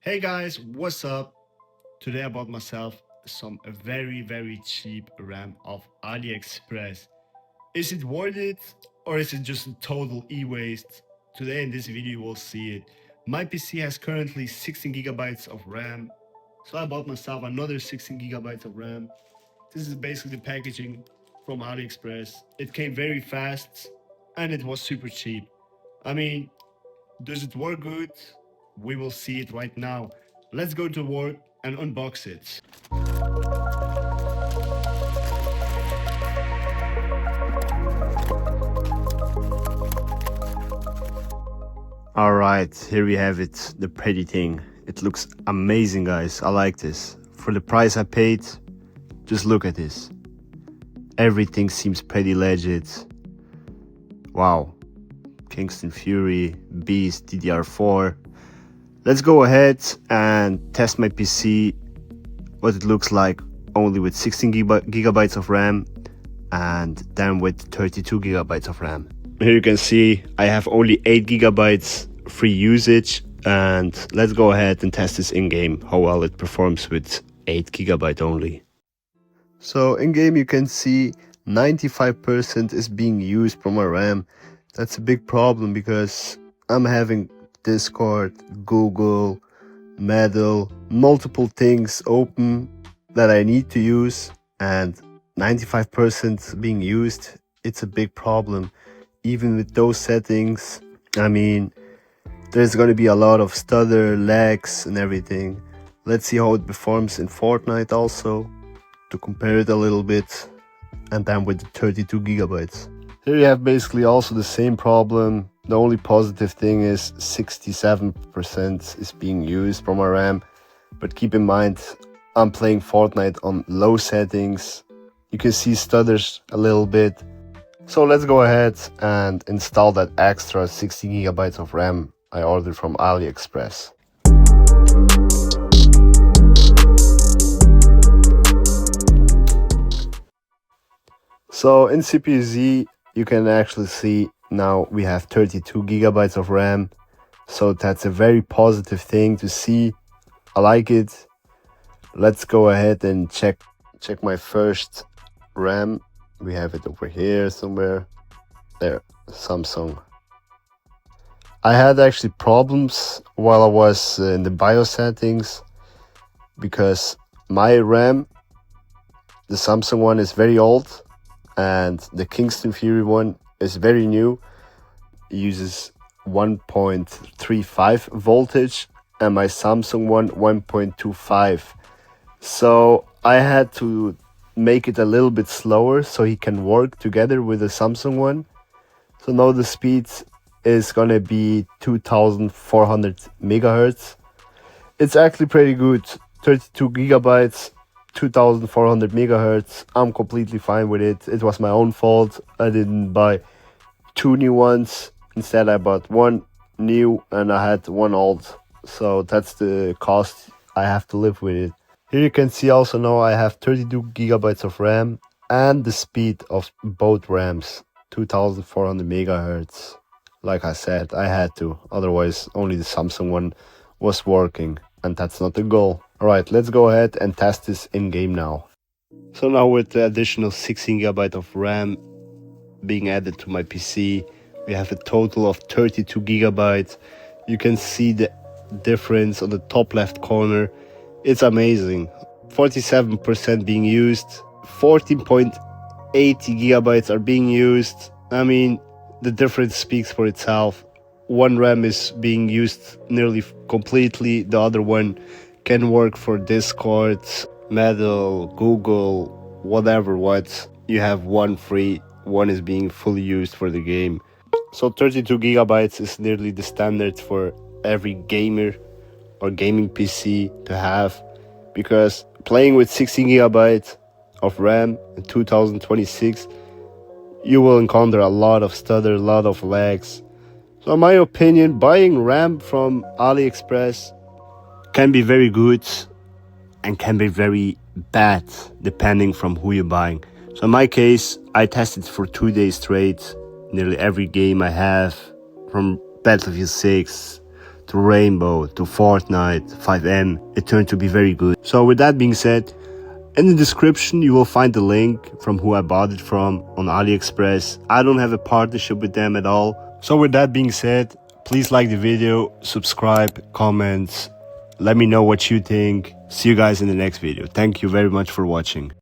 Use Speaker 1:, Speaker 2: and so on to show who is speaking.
Speaker 1: Hey guys, what's up? Today I bought myself some very cheap RAM of AliExpress. Is it worth it or is it just a total e-waste? Today in this video you will see it. My PC has currently 16 gigabytes of RAM, so I bought myself another 16 gigabytes of RAM. This is basically the packaging from AliExpress. It came very fast and it was super cheap. I mean, does it work good? We will see it right now. Let's go to work and unbox it. Alright, here we have it, the pretty thing. It looks amazing, guys. I like this. For the price I paid, just look at this. Everything seems pretty legit. Wow. Kingston Fury, Beast, DDR4. Let's go ahead and test my PC, what it looks like only with 16 gigabytes of RAM and then with 32 gigabytes of RAM. Here you can see I have only 8 gigabytes free usage, and let's go ahead and test this in-game, how well it performs with 8 gigabyte only. So in-game you can see 95% is being used from my RAM. That's a big problem because I'm having Discord, Google, Metal, multiple things open that I need to use, and 95% being used, it's a big problem. Even with those settings, I mean, there's going to be a lot of stutter, lags and everything. Let's see how it performs in Fortnite also, to compare it a little bit, and then with the 32 gigabytes. Here you have basically also the same problem. The only positive thing is 67% is being used from our RAM. But keep in mind, I'm playing Fortnite on low settings. You can see stutters a little bit. So let's go ahead and install that extra 60 gigabytes of RAM I ordered from AliExpress. So in CPUZ, you can actually see now we have 32 gigabytes of RAM. So that's a very positive thing to see. I like it. Let's go ahead and check my first RAM. We have it over here somewhere. There, Samsung. I had actually problems while I was in the BIOS settings because my RAM, the Samsung one, is very old, and the Kingston Fury one is very new. It uses 1.35 voltage and my Samsung one 1.25. So I had to make it a little bit slower so he can work together with the Samsung one. So now the speed is gonna be 2400 megahertz. It's actually pretty good. 32 gigabytes, 2400 megahertz. I'm completely fine with it. It was my own fault. I didn't buy two new ones. Instead I bought one new and I had one old. So that's the cost. I have to live with it. Here you can see also now I have 32 gigabytes of RAM and the speed of both RAMs, 2400 megahertz. Like I said, I had to, otherwise only the Samsung one was working, and that's not the goal. Alright, let's go ahead and test this in game now. So now with the additional 16 GB of RAM being added to my PC, we have a total of 32 GB. You can see the difference on the top left corner. It's amazing. 47% being used, 14.80 GB are being used. I mean, the difference speaks for itself. One RAM is being used nearly completely, the other one can work for Discord, Metal, Google, whatever what. You have one free, one is being fully used for the game. So 32 gigabytes is nearly the standard for every gamer or gaming PC to have, because playing with 16 gigabytes of RAM in 2026, you will encounter a lot of stutter, a lot of lags. So in my opinion, buying RAM from AliExpress can be very good and can be very bad depending from who you're buying. So in my case, I tested for 2 days straight nearly every game I have, from Battlefield 6 to Rainbow, to Fortnite, FiveM, it turned to be very good. So with that being said, in the description you will find the link from who I bought it from on AliExpress. I don't have a partnership with them at all. So with that being said, please like the video, subscribe, comment, let me know what you think. See you guys in the next video. Thank you very much for watching.